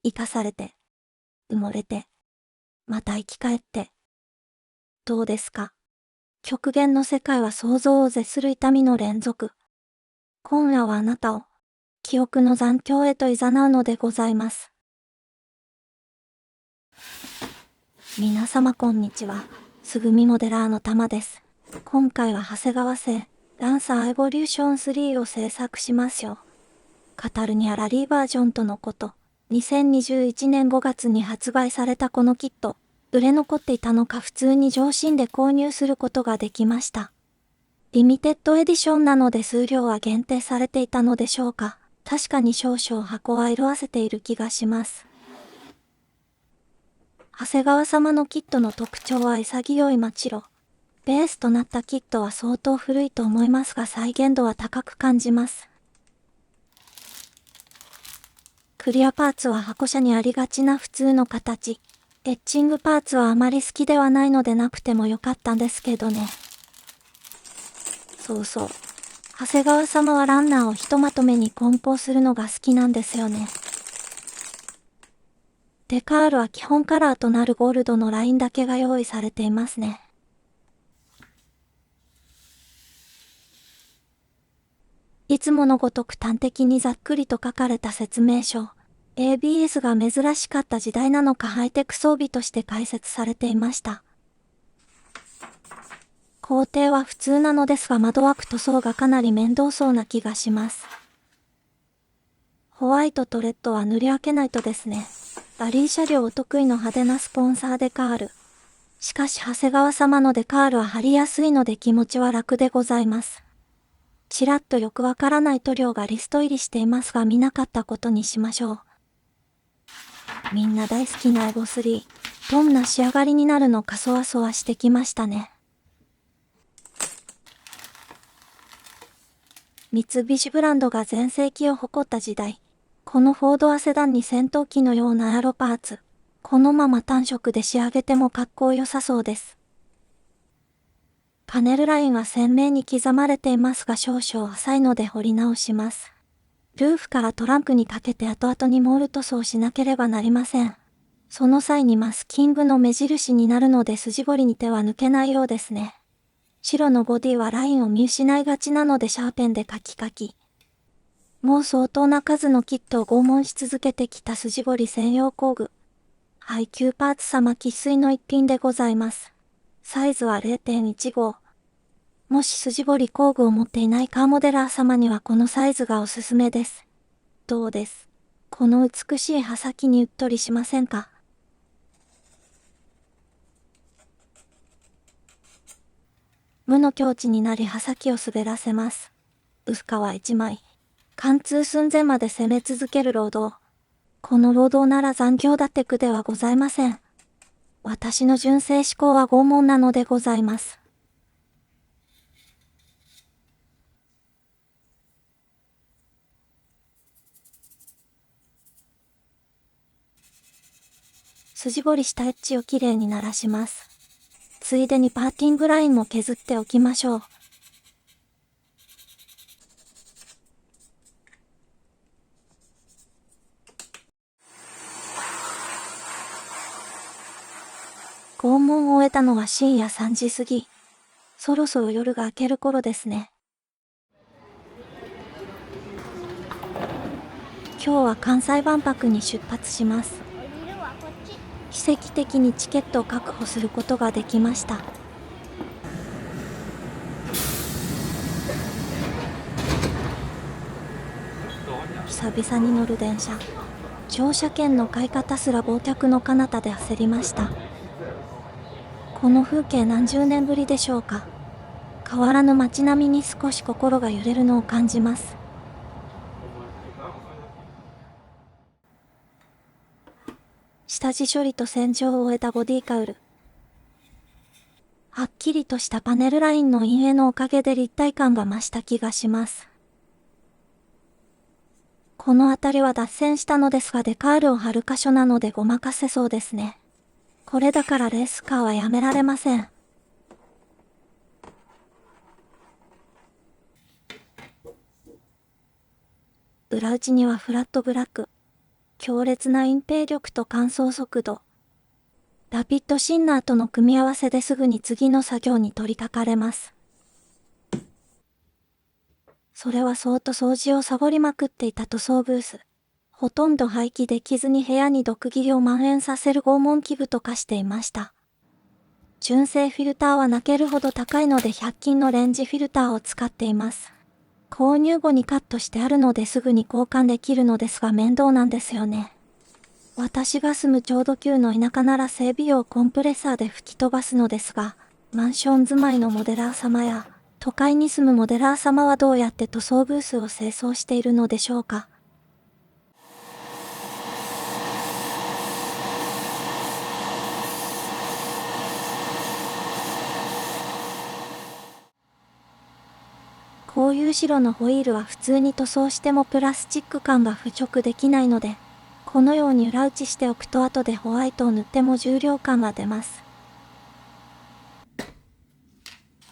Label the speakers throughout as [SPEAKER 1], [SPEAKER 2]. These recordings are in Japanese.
[SPEAKER 1] 生かされて、埋もれて、また生き返って。どうですか？極限の世界は想像を絶する痛みの連続。今夜はあなたを、記憶の残響へと誘うのでございます。皆様こんにちは。すぐみモデラーのたまです。今回は長谷川製、ダンサーエボリューション3を制作しますよ。語るにあらリーバージョンとのこと。2021年5月に発売されたこのキット、売れ残っていたのか普通に上新で購入することができました。リミテッドエディションなので数量は限定されていたのでしょうか。確かに少々箱は色あせている気がします。長谷川様のキットの特徴は潔いマチロ。ベースとなったキットは相当古いと思いますが再現度は高く感じます。クリアパーツは箱車にありがちな普通の形。エッチングパーツはあまり好きではないのでなくてもよかったんですけどね。そうそう。長谷川様はランナーをひとまとめに梱包するのが好きなんですよね。デカールは基本カラーとなるゴールドのラインだけが用意されていますね。いつものごとく端的にざっくりと書かれた説明書。ABS が珍しかった時代なのかハイテク装備として解説されていました。工程は普通なのですが窓枠塗装がかなり面倒そうな気がします。ホワイトとレッドは塗り分けないとですね。ラリー車両お得意の派手なスポンサーデカール。しかし長谷川様のデカールは貼りやすいので気持ちは楽でございます。ちらっとよくわからない塗料がリスト入りしていますが見なかったことにしましょう。みんな大好きなエゴ3。どんな仕上がりになるのかそわそわしてきましたね。三菱ブランドが全盛期を誇った時代。このフォードアセダンに戦闘機のようなエアロパーツ。このまま単色で仕上げてもかっこよさそうです。パネルラインは鮮明に刻まれていますが少々浅いので彫り直します。ルーフからトランクにかけて後々にモール塗装しなければなりません。その際にマスキングの目印になるので筋彫りに手は抜けないようですね。白のボディはラインを見失いがちなのでシャーペンでカキカキ。もう相当な数のキットを拷問し続けてきた筋彫り専用工具。配給パーツ様生粋の一品でございます。サイズは 0.15。もし筋彫り工具を持っていないカーモデラー様にはこのサイズがおすすめです。どうです？この美しい刃先にうっとりしませんか？無の境地になり刃先を滑らせます。薄皮一枚。貫通寸前まで攻め続ける労働。この労働なら残業だって苦ではございません。私の純正思考は拷問なのでございます。筋彫りしたエッジをきれいに鳴らします。ついでにパーティングラインも削っておきましょう。拷問を終えたのは深夜3時過ぎ。そろそろ夜が明ける頃ですね。今日は関西万博に出発します。奇跡的にチケットを確保することができました。久々に乗る電車。乗車券の買い方すら忘却の彼方で焦りました。この風景何十年ぶりでしょうか。変わらぬ街並みに少し心が揺れるのを感じます。下地処理と洗浄を終えたボディカウル。はっきりとしたパネルラインの陰影のおかげで立体感が増した気がします。この辺りは脱線したのですがデカールを貼る箇所なのでごまかせそうですね。これだからレースカーはやめられません。裏打ちにはフラットブラック。強烈な隠蔽力と乾燥速度。ラピッドシンナーとの組み合わせですぐに次の作業に取り掛かれます。それはそうと掃除をサボりまくっていた塗装ブース。ほとんど廃棄できずに部屋に毒霧を蔓延させる拷問器具と化していました。純正フィルターは泣けるほど高いので100均のレンジフィルターを使っています。購入後にカットしてあるのですぐに交換できるのですが面倒なんですよね。私が住むちょうど旧の田舎なら整備用コンプレッサーで吹き飛ばすのですが、マンション住まいのモデラー様や、都会に住むモデラー様はどうやって塗装ブースを清掃しているのでしょうか。こういう白のホイールは普通に塗装してもプラスチック感が付着できないので、このように裏打ちしておくと後でホワイトを塗っても重量感が出ます。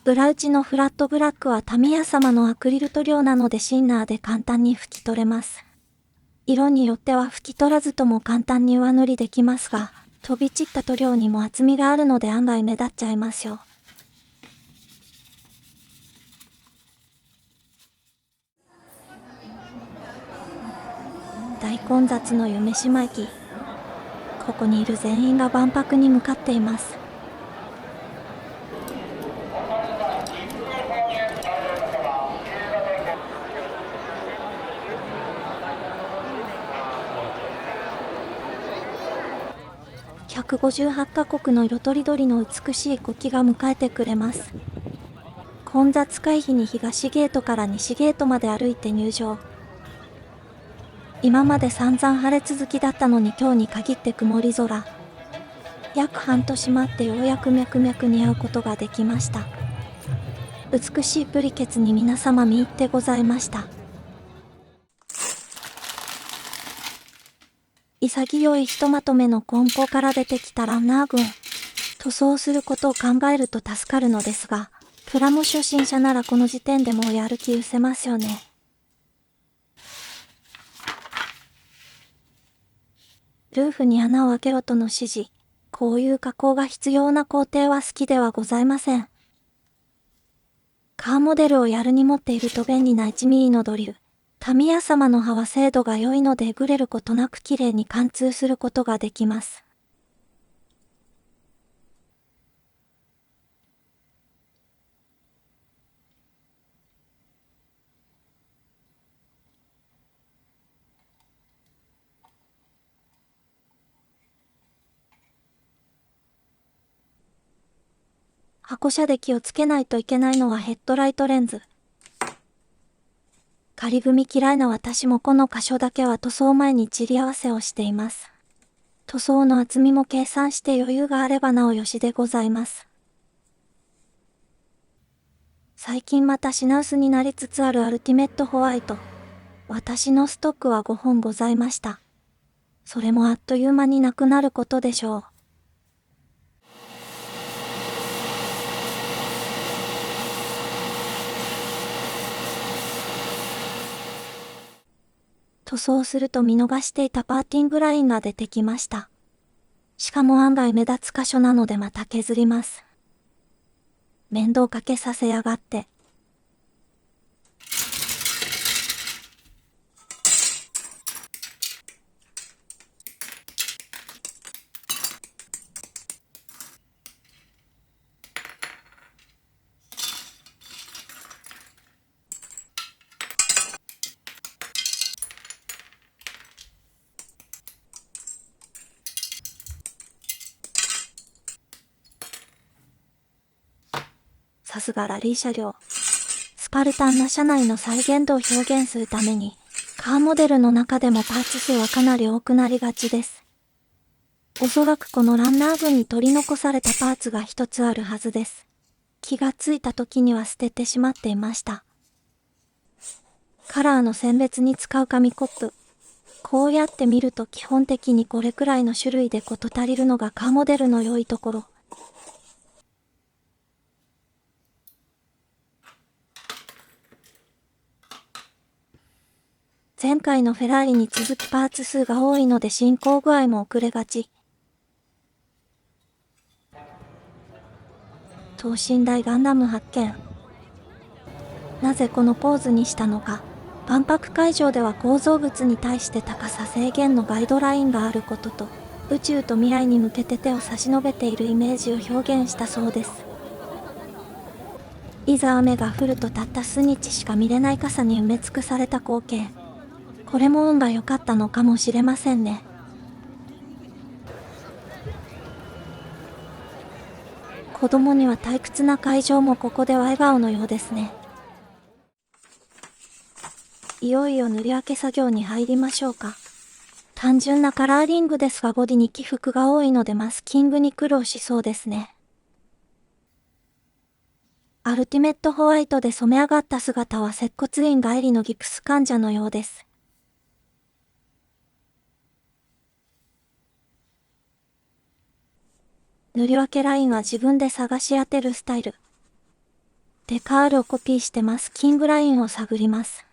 [SPEAKER 1] 裏打ちのフラットブラックはタミヤ様のアクリル塗料なのでシンナーで簡単に拭き取れます。色によっては拭き取らずとも簡単に上塗りできますが、飛び散った塗料にも厚みがあるので案外目立っちゃいますよ。大混雑の夢島駅。ここにいる全員が万博に向かっています。158カ国の色とりどりの美しい国旗が迎えてくれます。混雑回避に東ゲートから西ゲートまで歩いて入場。今まで散々晴れ続きだったのに今日に限って曇り空。約半年待ってようやく脈々に会うことができました。美しいプリケツに皆様見入ってございました。潔いひとまとめの梱包から出てきたランナー群。塗装することを考えると助かるのですが、プラモ初心者ならこの時点でもうやる気失せますよね。ルーフに穴を開けろとの指示。こういう加工が必要な工程は好きではございません。カーモデルをやるに持っていると便利な 1mm のドリル。タミヤ様の刃は精度が良いのでえぐれることなくきれいに貫通することができます。箱車で気をつけないといけないのはヘッドライトレンズ。仮組み嫌いな私もこの箇所だけは塗装前に散り合わせをしています。塗装の厚みも計算して余裕があればなおよしでございます。最近また品薄になりつつあるアルティメットホワイト。私のストックは5本ございました。それもあっという間になくなることでしょう。塗装すると見逃していたパーティングラインが出てきました。しかも案外目立つ箇所なのでまた削ります。面倒かけさせやがって。さすがラリー車両。スパルタンな車内の再現度を表現するために、カーモデルの中でもパーツ数はかなり多くなりがちです。おそらくこのランナー群に取り残されたパーツが一つあるはずです。気がついた時には捨ててしまっていました。カラーの選別に使う紙コップ。こうやって見ると基本的にこれくらいの種類で事足りるのがカーモデルの良いところ。前回のフェラーリに続きパーツ数が多いので進行具合も遅れがち。等身大ガンダム発見。なぜこのポーズにしたのか。万博会場では構造物に対して高さ制限のガイドラインがあることと、宇宙と未来に向けて手を差し伸べているイメージを表現したそうです。いざ雨が降るとたった数日しか見れない傘に埋め尽くされた光景。これも運が良かったのかもしれませんね。子供には退屈な会場もここでは笑顔のようですね。いよいよ塗り分け作業に入りましょうか。単純なカラーリングですがボディに起伏が多いのでマスキングに苦労しそうですね。アルティメットホワイトで染め上がった姿は接骨院帰りのギプス患者のようです。塗り分けラインは自分で探し当てるスタイル。デカールをコピーしてマスキングラインを探ります。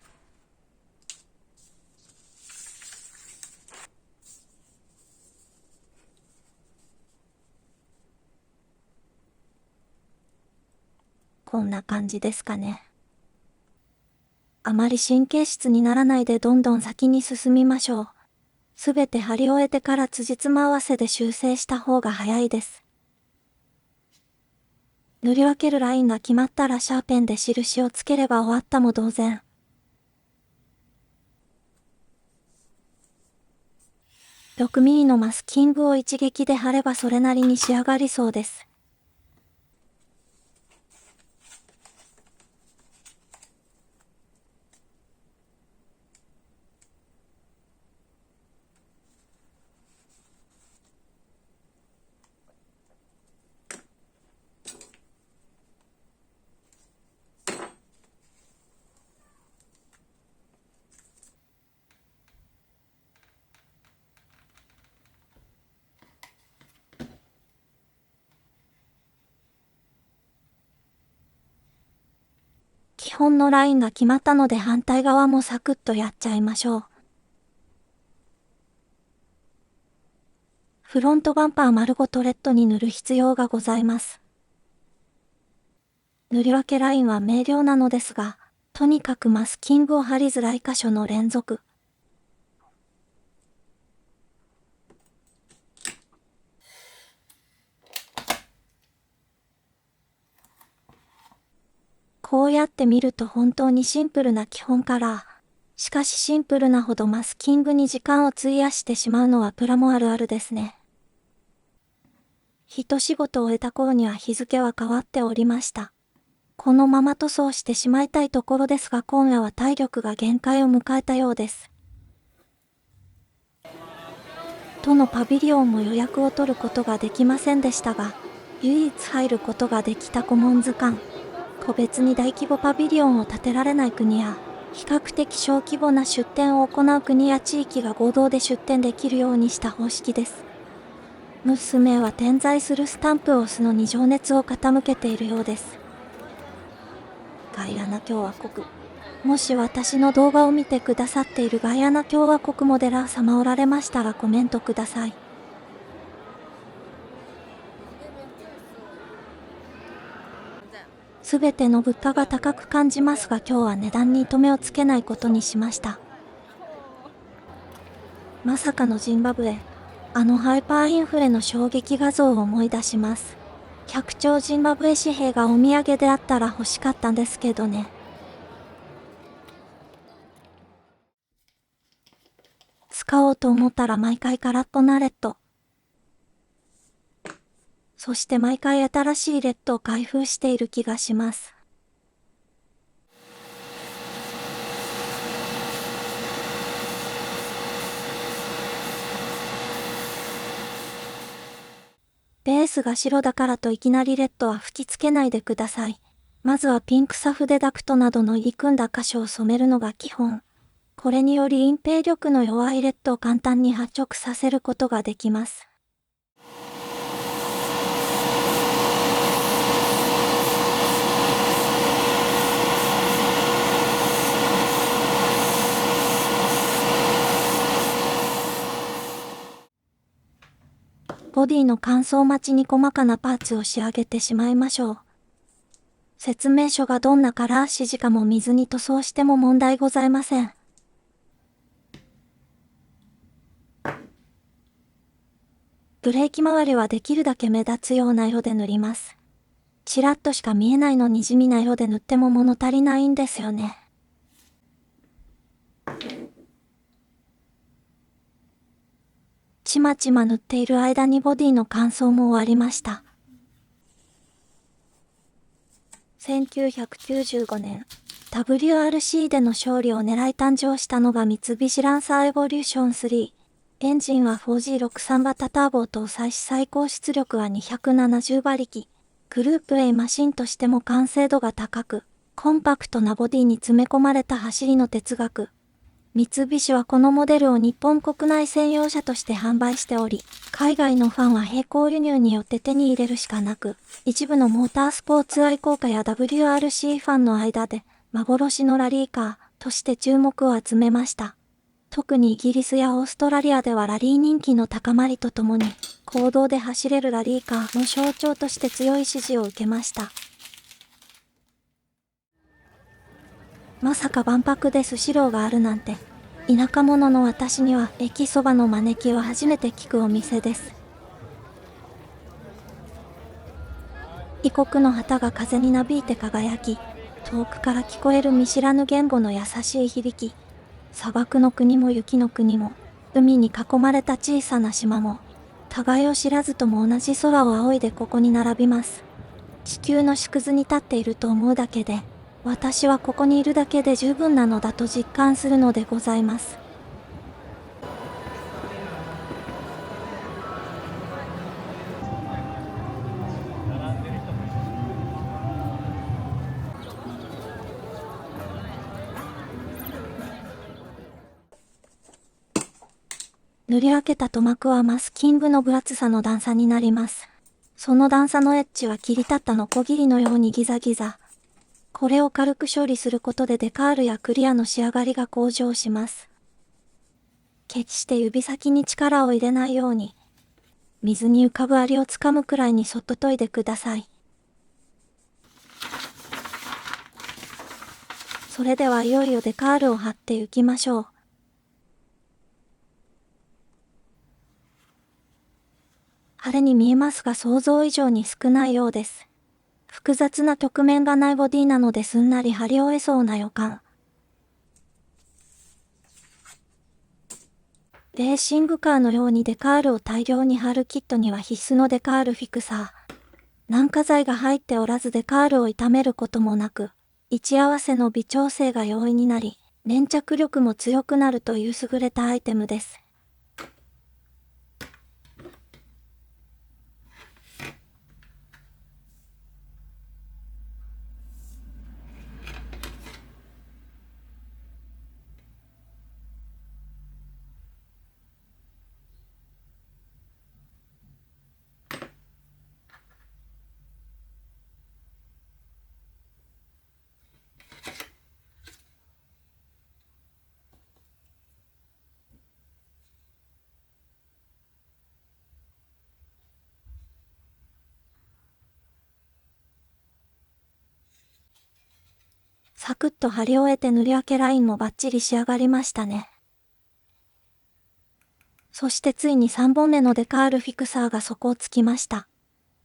[SPEAKER 1] こんな感じですかね。あまり神経質にならないでどんどん先に進みましょう。すべて貼り終えてから辻褄合わせで修正した方が早いです。塗り分けるラインが決まったらシャーペンで印をつければ終わったも同然。6ミリのマスキングを一撃で貼ればそれなりに仕上がりそうです。基本のラインが決まったので反対側もサクッとやっちゃいましょう。フロントバンパー丸ごとレッドに塗る必要がございます。塗り分けラインは明瞭なのですが、とにかくマスキングを貼りづらい箇所の連続。こうやって見ると本当にシンプルな基本カラー。しかしシンプルなほどマスキングに時間を費やしてしまうのはプラモあるあるですね。一仕事を終えた頃には日付は変わっておりました。このまま塗装してしまいたいところですが今夜は体力が限界を迎えたようです。都のパビリオンも予約を取ることができませんでしたが、唯一入ることができたコモンズ館。個別に大規模パビリオンを建てられない国や、比較的小規模な出店を行う国や地域が合同で出店できるようにした方式です。娘は点在するスタンプを押すのに情熱を傾けているようです。ガイアナ共和国。もし私の動画を見てくださっているガイアナ共和国モデラー様おられましたらコメントください。すべての物価が高く感じますが今日は値段に糸目をつけないことにしました。まさかのジンバブエ。あのハイパーインフレの衝撃画像を思い出します。100兆ジンバブエ紙幣がお土産であったら欲しかったんですけどね。使おうと思ったら毎回空っぽなレッド。そして毎回新しいレッドを開封している気がします。ベースが白だからといきなりレッドは吹き付けないでください。まずはピンクサフデダクトなどの入り組んだ箇所を染めるのが基本。これにより隠蔽力の弱いレッドを簡単に発色させることができます。ボディの乾燥待ちに細かなパーツを仕上げてしまいましょう。説明書がどんなカラー指示かも水に塗装しても問題ございません。ブレーキ周りはできるだけ目立つような色で塗ります。ちらっとしか見えないのに地味な色で塗っても物足りないんですよね。ちまちま塗っている間にボディの乾燥も終わりました。1995年、WRC での勝利を狙い誕生したのが三菱ランサーエボリューション3。エンジンは 4G63 型ターボを搭載し最高出力は270馬力。グループ A マシンとしても完成度が高く、コンパクトなボディに詰め込まれた走りの哲学。三菱はこのモデルを日本国内専用車として販売しており、海外のファンは並行輸入によって手に入れるしかなく、一部のモータースポーツ愛好家や WRC ファンの間で、幻のラリーカーとして注目を集めました。特にイギリスやオーストラリアではラリー人気の高まりとともに、公道で走れるラリーカーの象徴として強い支持を受けました。まさか万博でスシローがあるなんて、田舎者の私には駅そばの招きは初めて聞くお店です。異国の旗が風になびいて輝き、遠くから聞こえる見知らぬ言語の優しい響き、砂漠の国も雪の国も、海に囲まれた小さな島も、互いを知らずとも同じ空を仰いでここに並びます。地球の縮図に立っていると思うだけで、私はここにいるだけで十分なのだと実感するのでございます。塗り分けた塗膜はマスキングの分厚さの段差になります。その段差のエッジは切り立ったノコギリのようにギザギザ。これを軽く処理することでデカールやクリアの仕上がりが向上します。決して指先に力を入れないように、水に浮かぶアリをつかむくらいにそっと研いでください。それではいよいよデカールを貼っていきましょう。晴れに見えますが想像以上に少ないようです。複雑な曲面がないボディなのですんなり貼り終えそうな予感。レーシングカーのようにデカールを大量に貼るキットには必須のデカールフィクサー。軟化剤が入っておらずデカールを傷めることもなく、位置合わせの微調整が容易になり、粘着力も強くなるという優れたアイテムです。サクッと貼り終えて塗り分けラインもバッチリ仕上がりましたね。そしてついに3本目のデカールフィクサーが底をつきました。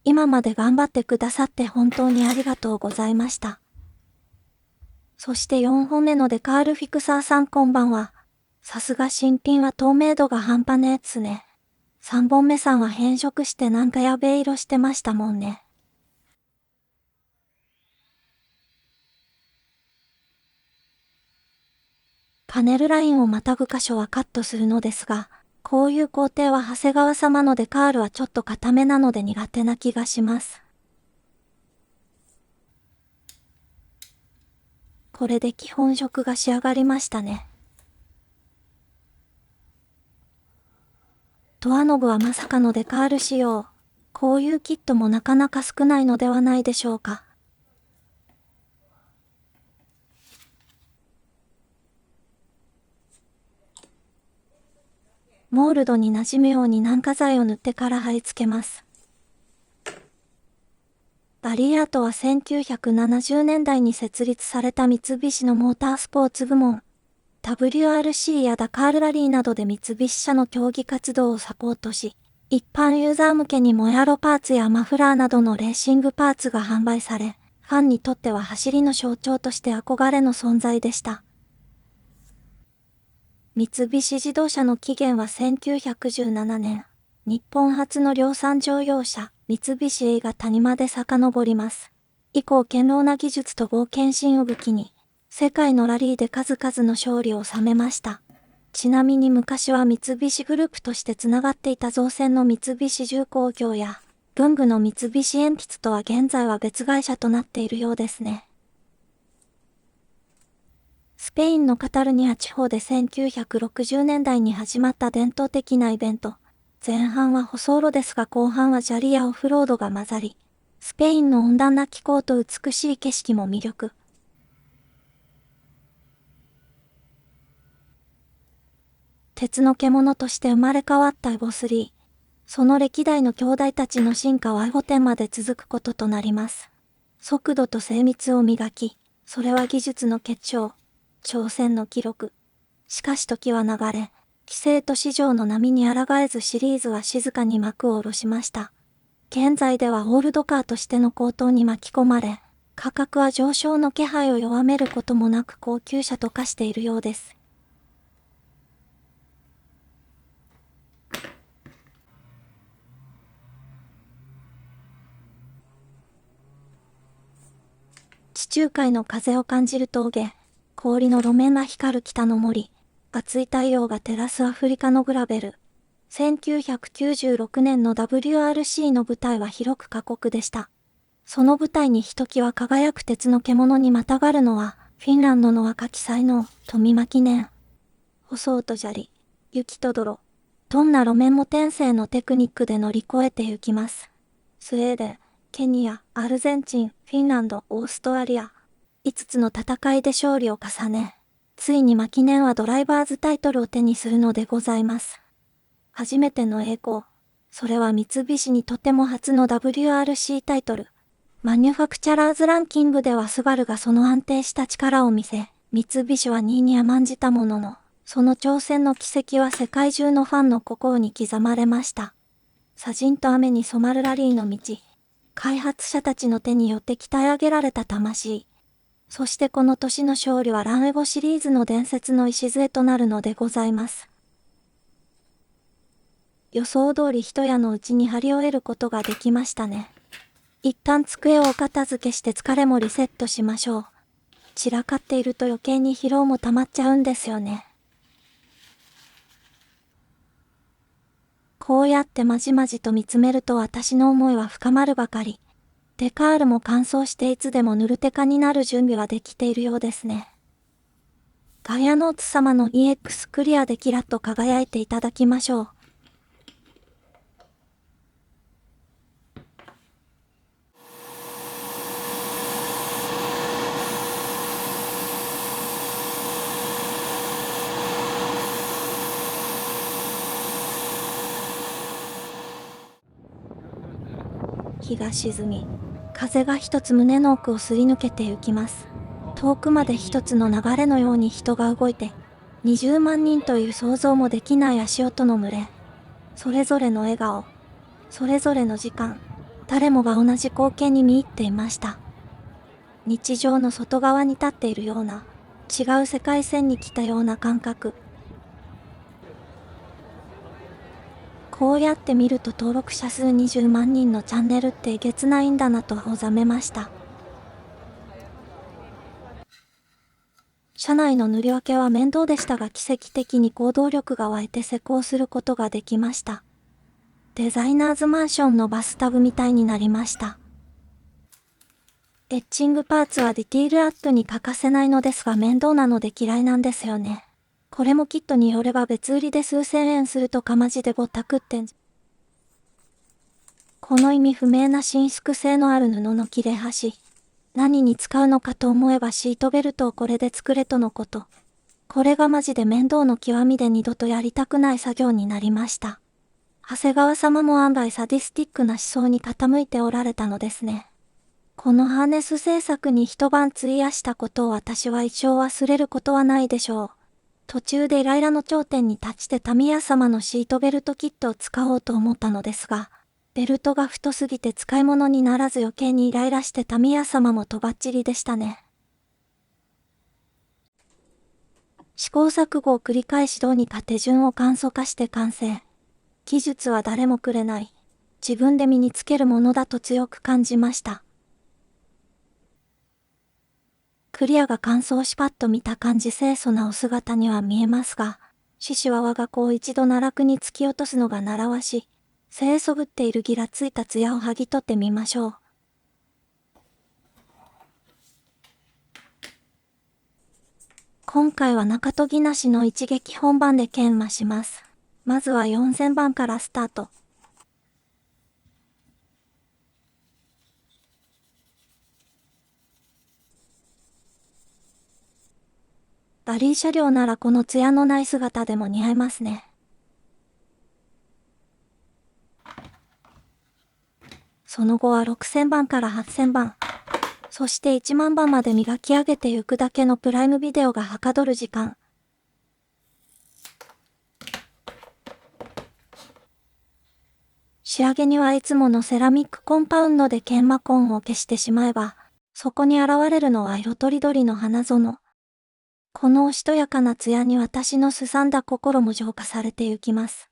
[SPEAKER 1] 今まで頑張ってくださって本当にありがとうございました。そして4本目のデカールフィクサーさんこんばんは。さすが新品は透明度が半端ねえっすね。3本目さんは変色してなんかやべえ色してましたもんね。パネルラインをまたぐ箇所はカットするのですが、こういう工程は長谷川様のデカールはちょっと固めなので苦手な気がします。これで基本色が仕上がりましたね。ドアノブはまさかのデカール仕様。こういうキットもなかなか少ないのではないでしょうか。モールドに馴染むように軟化剤を塗ってから貼り付けます。バリアートは1970年代に設立された三菱のモータースポーツ部門。WRC やダカールラリーなどで三菱社の競技活動をサポートし、一般ユーザー向けにモヤロパーツやマフラーなどのレーシングパーツが販売され、ファンにとっては走りの象徴として憧れの存在でした。三菱自動車の起源は1917年。日本初の量産乗用車、三菱 A が谷間で遡ります。以降堅牢な技術と冒険心を武器に、世界のラリーで数々の勝利を収めました。ちなみに昔は三菱グループとしてつながっていた造船の三菱重工業や、文具の三菱鉛筆とは現在は別会社となっているようですね。スペインのカタルニア地方で1960年代に始まった伝統的なイベント。前半は舗装路ですが後半は砂利やオフロードが混ざり、スペインの温暖な気候と美しい景色も魅力。鉄の獣として生まれ変わったエボ3。その歴代の兄弟たちの進化はエボ10まで続くこととなります。速度と精密を磨き、それは技術の結晶、挑戦の記録。しかし時は流れ、規制と市場の波に抗えずシリーズは静かに幕を下ろしました。現在ではオールドカーとしての高騰に巻き込まれ、価格は上昇の気配を弱めることもなく高級車と化しているようです。地中海の風を感じる峠、氷の路面が光る北の森、熱い太陽が照らすアフリカのグラベル。1996年の WRC の舞台は広く過酷でした。その舞台にひときわ輝く鉄の獣にまたがるのは、フィンランドの若き才能、富巻記念。舗装と砂利、雪と泥。どんな路面も天性のテクニックで乗り越えて行きます。スウェーデン、ケニア、アルゼンチン、フィンランド、オーストラリア。5つの戦いで勝利を重ね、ついにマキネンはドライバーズタイトルを手にするのでございます。初めての栄光。それは三菱にとても初の WRC タイトル。マニュファクチャラーズランキングではスバルがその安定した力を見せ、三菱は2位に甘んじたものの、その挑戦の軌跡は世界中のファンの心に刻まれました。砂塵と雨に染まるラリーの道。開発者たちの手によって鍛え上げられた魂。そしてこの年の勝利はランエボシリーズの伝説の礎となるのでございます。予想通り一夜のうちに張り終えることができましたね。一旦机をお片付けして疲れもリセットしましょう。散らかっていると余計に疲労も溜まっちゃうんですよね。こうやってまじまじと見つめると私の思いは深まるばかり。デカールも乾燥していつでもヌルテカになる準備はできているようですね。ガイアノーツ様の EX クリアでキラッと輝いていただきましょう。日が沈み、風が一つ胸の奥をすり抜けて行きます。遠くまで一つの流れのように人が動いて、20万人という想像もできない足音の群れ。それぞれの笑顔、それぞれの時間、誰もが同じ光景に見入っていました。日常の外側に立っているような、違う世界線に来たような感覚。こうやって見ると登録者数20万人のチャンネルってえげつないんだなと青ざめました。車内の塗り分けは面倒でしたが奇跡的に行動力が湧いて施工することができました。デザイナーズマンションのバスタブみたいになりました。エッチングパーツはディティールアップに欠かせないのですが面倒なので嫌いなんですよね。これもキットによれば別売りで数千円するとかマジでぼったくってん。この意味不明な伸縮性のある布の切れ端。何に使うのかと思えばシートベルトをこれで作れとのこと。これがマジで面倒の極みで二度とやりたくない作業になりました。長谷川様も案外サディスティックな思想に傾いておられたのですね。このハーネス製作に一晩費やしたことを私は一生忘れることはないでしょう。途中でイライラの頂点に立ちてタミヤ様のシートベルトキットを使おうと思ったのですが、ベルトが太すぎて使い物にならず余計にイライラしてタミヤ様もとばっちりでしたね。試行錯誤を繰り返しどうにか手順を簡素化して完成。技術は誰もくれない。自分で身につけるものだと強く感じました。クリアが乾燥しパッと見た感じ清楚なお姿には見えますが、獅子は我が子を一度奈落に突き落とすのが習わし、清そぶっているギラついた艶を剥ぎ取ってみましょう。今回は中研ぎなしの一撃本番で研磨します。まずは4000番からスタート。ラリー車両ならこの艶のない姿でも似合いますね。その後は6000番から8000番。そして1万番まで磨き上げてゆくだけのプライムビデオがはかどる時間。仕上げにはいつものセラミックコンパウンドで研磨痕を消してしまえば、そこに現れるのは色とりどりの花園。このおしとやかな艶に私のすさんだ心も浄化されてゆきます。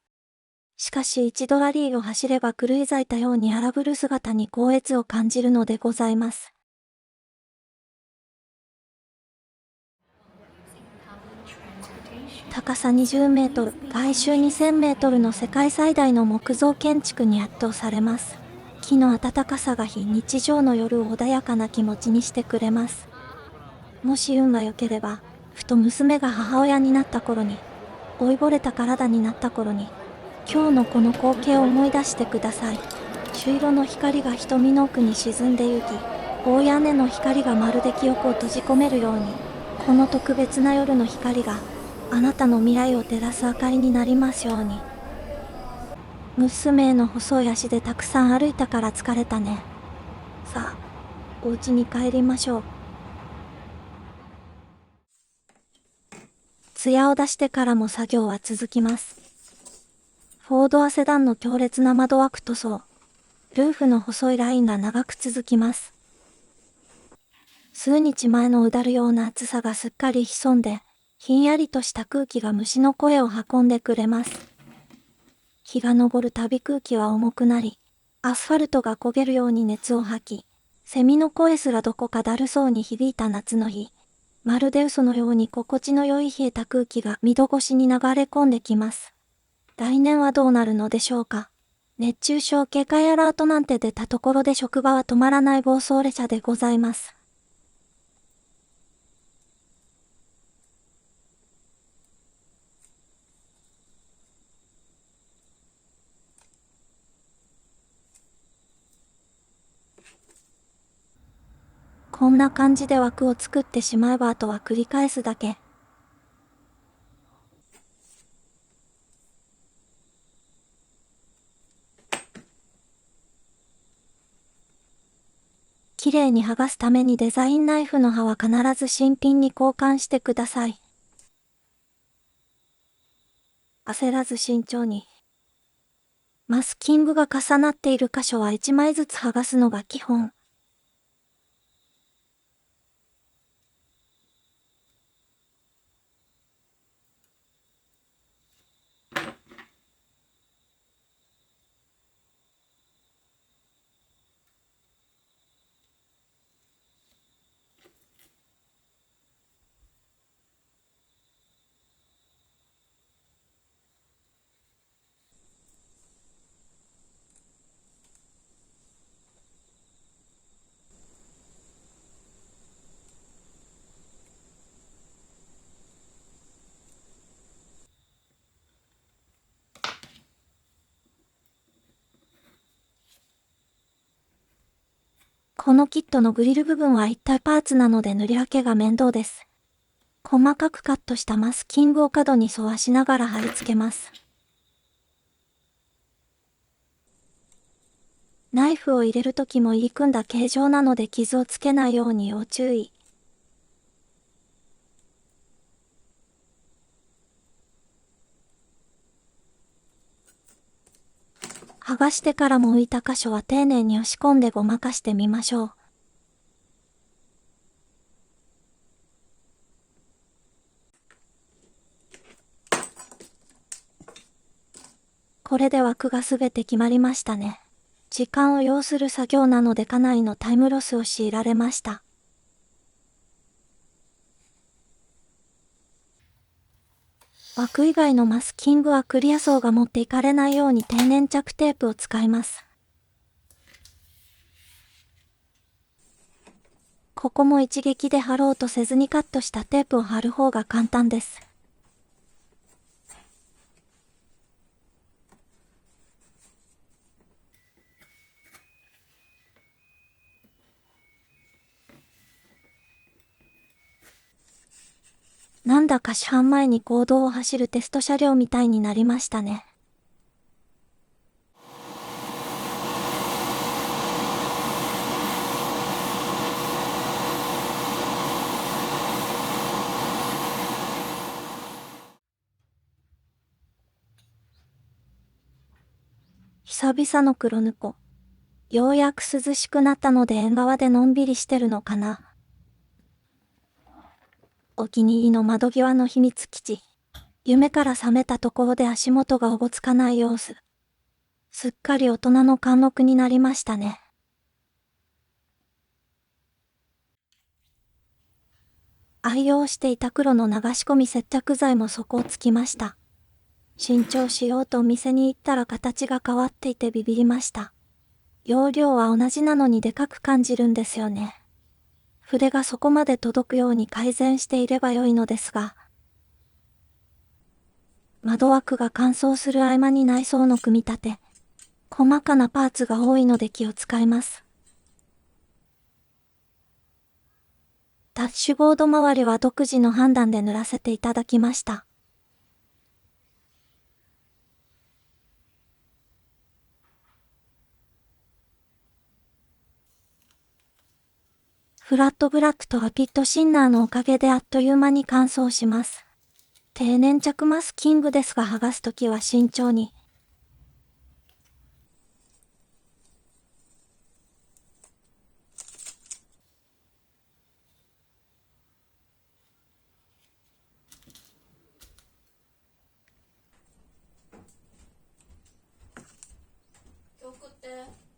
[SPEAKER 1] しかし一度ラリーを走れば狂い咲いたように荒ぶる姿に光悦を感じるのでございます。高さ20メートル、外周2000メートルの世界最大の木造建築に圧倒されます。木の暖かさが非日常の夜を穏やかな気持ちにしてくれます。もし運が良ければ、ふと娘が母親になった頃に、老いぼれた体になった頃に、今日のこの光景を思い出してください。朱色の光が瞳の奥に沈んでゆき、大屋根の光がまるで記憶を閉じ込めるように、この特別な夜の光が、あなたの未来を照らす明かりになりますように。娘への細い足でたくさん歩いたから疲れたね。さあ、お家に帰りましょう。艶を出してからも作業は続きます。フォードアセダンの強烈な窓枠塗装。ルーフの細いラインが長く続きます。数日前のうだるような暑さがすっかり潜んで、ひんやりとした空気が虫の声を運んでくれます。日が昇るたび空気は重くなり、アスファルトが焦げるように熱を吐き、セミの声すらどこかだるそうに響いた夏の日。まるで嘘のように心地の良い冷えた空気が窓越しに流れ込んできます。来年はどうなるのでしょうか。熱中症警戒アラートなんて出たところで職場は止まらない暴走列車でございます。こんな感じで枠を作ってしまえばあとは繰り返すだけ。綺麗に剥がすためにデザインナイフの刃は必ず新品に交換してください。焦らず慎重に。マスキングが重なっている箇所は1枚ずつ剥がすのが基本。このキットのグリル部分は一体パーツなので塗り分けが面倒です。細かくカットしたマスキングを角に沿わしながら貼り付けます。ナイフを入れるときも入り組んだ形状なので傷をつけないように要注意。剥がしてからも浮いた箇所は丁寧に押し込んでごまかしてみましょう。これで枠がすべて決まりましたね。時間を要する作業なのでかなりのタイムロスを強いられました。枠以外のマスキングはクリア層が持っていかれないように低粘着テープを使います。ここも一撃で貼ろうとせずにカットしたテープを貼る方が簡単です。なんだか市販前に公道を走るテスト車両みたいになりましたね。久々の黒猫。ようやく涼しくなったので縁側でのんびりしてるのかな。お気に入りの窓際の秘密基地。夢から覚めたところで足元がおぼつかない様子。すっかり大人の貫禄になりましたね。愛用していた黒の流し込み接着剤も底をつきました。新調しようとお店に行ったら形が変わっていてビビりました。容量は同じなのにでかく感じるんですよね。筆がそこまで届くように改善していれば良いのですが、窓枠が乾燥する合間に内装の組み立て、細かなパーツが多いので気を使います。ダッシュボード周りは独自の判断で塗らせていただきました。フラットブラックとラピッドシンナーのおかげであっという間に乾燥します。低粘着マスキングですが剥がすときは慎重に。
[SPEAKER 2] 送って。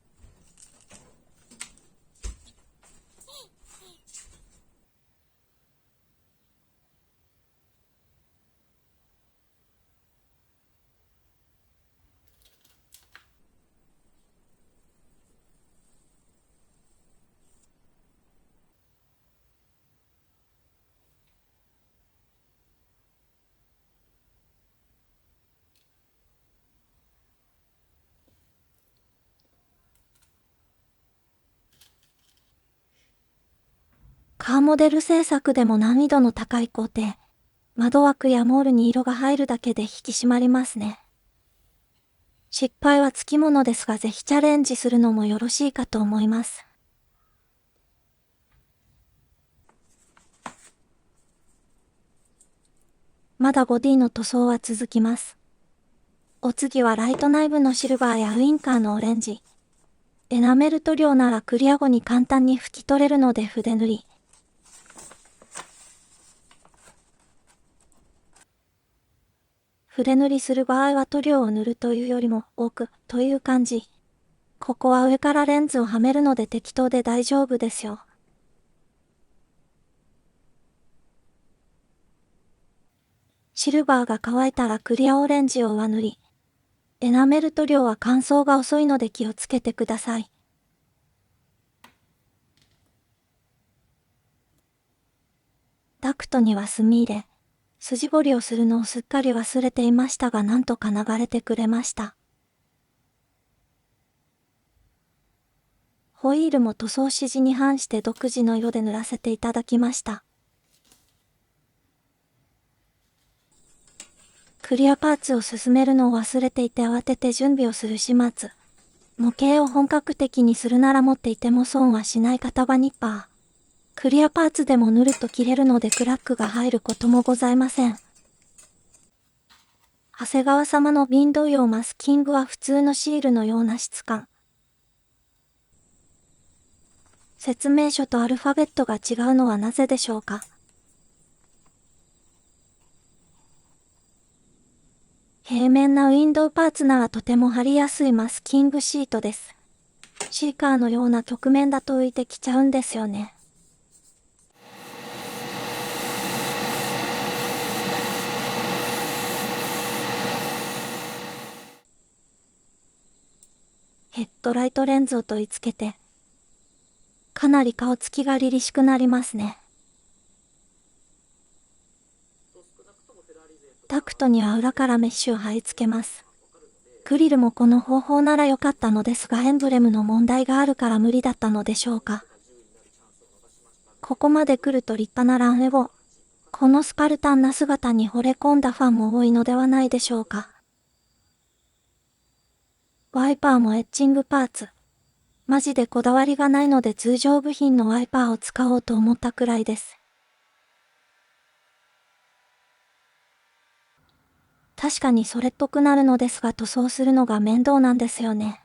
[SPEAKER 1] カーモデル製作でも難易度の高い工程。窓枠やモールに色が入るだけで引き締まりますね。失敗はつきものですがぜひチャレンジするのもよろしいかと思います。まだボディの塗装は続きます。お次はライト内部のシルバーやウインカーのオレンジ。エナメル塗料ならクリア後に簡単に拭き取れるので筆塗り。筆塗りする場合は塗料を塗るというよりも多くという感じ。ここは上からレンズをはめるので適当で大丈夫ですよ。シルバーが乾いたらクリアオレンジを上塗り。エナメル塗料は乾燥が遅いので気をつけてください。ダクトには墨入れ。筋彫りをするのをすっかり忘れていましたがなんとか流れてくれました。ホイールも塗装指示に反して独自の色で塗らせていただきました。クリアパーツを進めるのを忘れていて慌てて準備をする始末。模型を本格的にするなら持っていても損はしない型バニッパー。クリアパーツでも塗ると切れるのでクラックが入ることもございません。長谷川様の瓶同様マスキングは普通のシールのような質感。説明書とアルファベットが違うのはなぜでしょうか。平面なウィンドウパーツならとても貼りやすいマスキングシートです。シーカーのような曲面だと浮いてきちゃうんですよね。ヘッドライトレンズを取り付けて、かなり顔つきが凛々しくなりますね。ダクトには裏からメッシュを貼り付けます。グリルもこの方法なら良かったのですがエンブレムの問題があるから無理だったのでしょうか。ここまで来ると立派なランウェを、このスパルタンな姿に惚れ込んだファンも多いのではないでしょうか。ワイパーもエッチングパーツ。マジでこだわりがないので通常部品のワイパーを使おうと思ったくらいです。確かにそれっぽくなるのですが塗装するのが面倒なんですよね。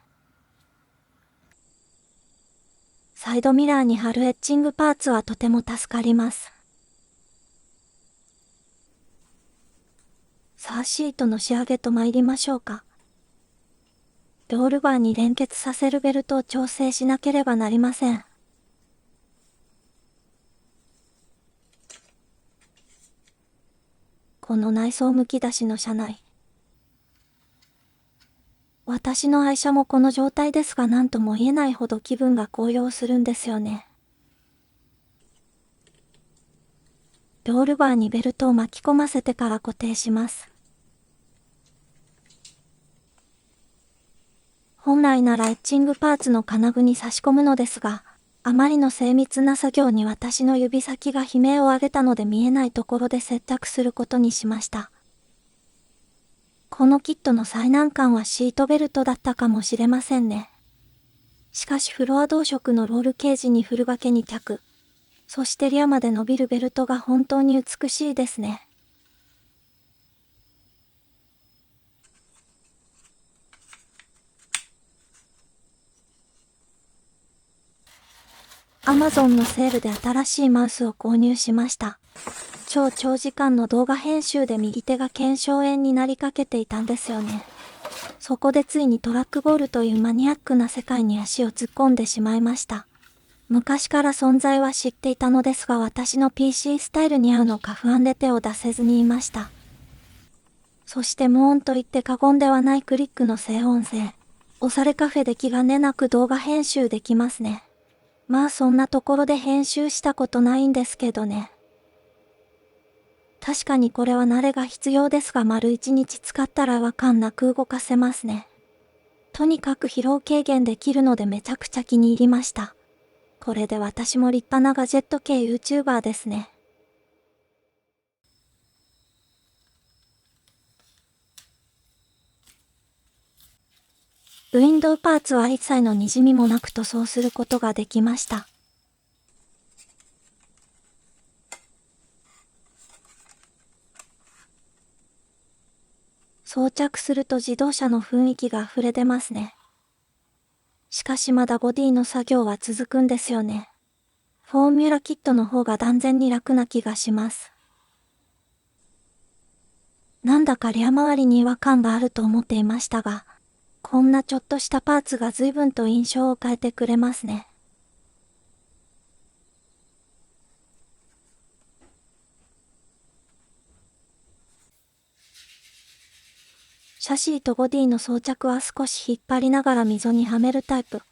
[SPEAKER 1] サイドミラーに貼るエッチングパーツはとても助かります。さあシートの仕上げと参りましょうか。ロールバーに連結させるベルトを調整しなければなりません。この内装むき出しの車内。私の愛車もこの状態ですが何とも言えないほど気分が高揚するんですよね。ロールバーにベルトを巻き込ませてから固定します。本来ならエッチングパーツの金具に差し込むのですが、あまりの精密な作業に私の指先が悲鳴を上げたので見えないところで接着することにしました。このキットの最難関はシートベルトだったかもしれませんね。しかしフロア同色のロールケージにフル掛けに着。そしてリアまで伸びるベルトが本当に美しいですね。Amazon のセールで新しいマウスを購入しました。超長時間の動画編集で右手が腱鞘炎になりかけていたんですよね。そこでついにトラックボールというマニアックな世界に足を突っ込んでしまいました。昔から存在は知っていたのですが私の PC スタイルに合うのか不安で手を出せずにいました。そして無音と言って過言ではないクリックの静音性。おされカフェで気兼ねなく動画編集できますね。まあそんなところで編集したことないんですけどね。確かにこれは慣れが必要ですが丸一日使ったら違和感なく動かせますね。とにかく疲労軽減できるのでめちゃくちゃ気に入りました。これで私も立派なガジェット系 YouTuber ですね。ウィンドウパーツは一切の滲みもなく塗装することができました。装着すると自動車の雰囲気が溢れ出ますね。しかしまだボディの作業は続くんですよね。フォーミュラキットの方が断然に楽な気がします。なんだかリア周りに違和感があると思っていましたが、こんなちょっとしたパーツが随分と印象を変えてくれますね。シャシーとボディの装着は少し引っ張りながら溝にはめるタイプ。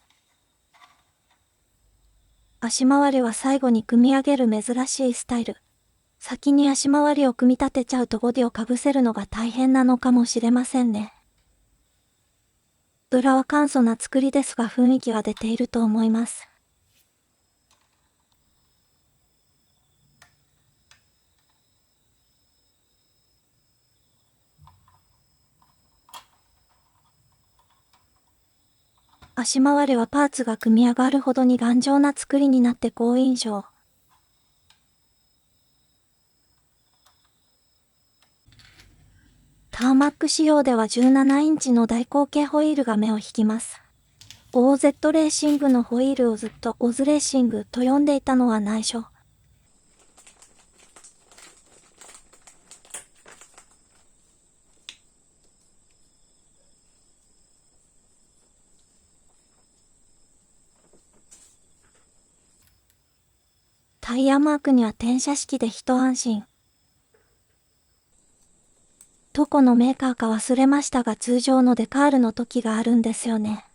[SPEAKER 1] 足回りは最後に組み上げる珍しいスタイル。先に足回りを組み立てちゃうとボディをかぶせるのが大変なのかもしれませんね。裏は簡素な作りですが雰囲気は出ていると思います。足回りはパーツが組み上がるほどに頑丈な作りになって好印象。ターマック仕様では17インチの大口径ホイールが目を引きます。OZ レーシングのホイールをずっとオズレーシングと呼んでいたのは内緒。タイヤマークには転写式で一安心。どこのメーカーか忘れましたが通常のデカールの時があるんですよね。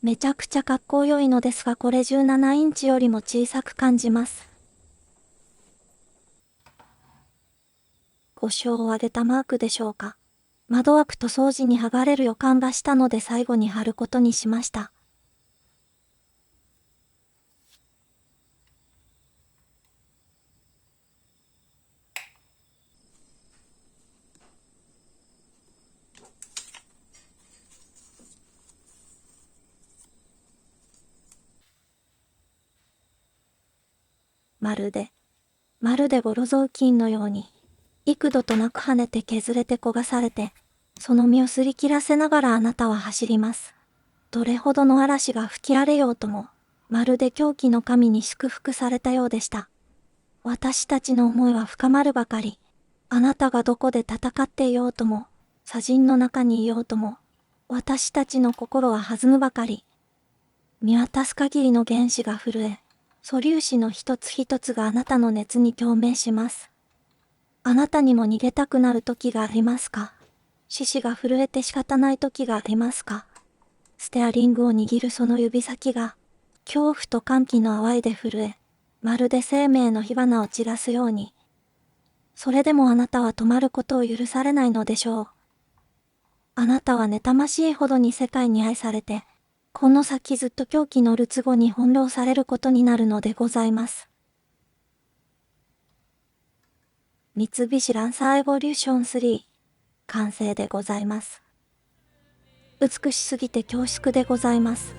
[SPEAKER 1] めちゃくちゃかっこよいのですがこれ17インチよりも小さく感じます。5勝を挙げたマークでしょうか。窓枠と掃除に剥がれる予感がしたので最後に貼ることにしました。まるでボロ雑巾のように、幾度となく跳ねて削れて焦がされて、その身をすり切らせながらあなたは走ります。どれほどの嵐が吹き荒れようとも、まるで狂気の神に祝福されたようでした。私たちの思いは深まるばかり。あなたがどこで戦っていようとも、砂塵の中にいようとも、私たちの心は弾むばかり。見渡す限りの原子が震え、素粒子の一つ一つがあなたの熱に共鳴します。あなたにも逃げたくなる時がありますか？獅子が震えて仕方ない時がありますか？ステアリングを握るその指先が、恐怖と歓喜の淡いで震え、まるで生命の火花を散らすように。それでもあなたは止まることを許されないのでしょう。あなたは妬ましいほどに世界に愛されて、この先ずっと狂気のるつぼに翻弄されることになるのでございます。三菱ランサーエボリューション3、完成でございます。美しすぎて恐縮でございます。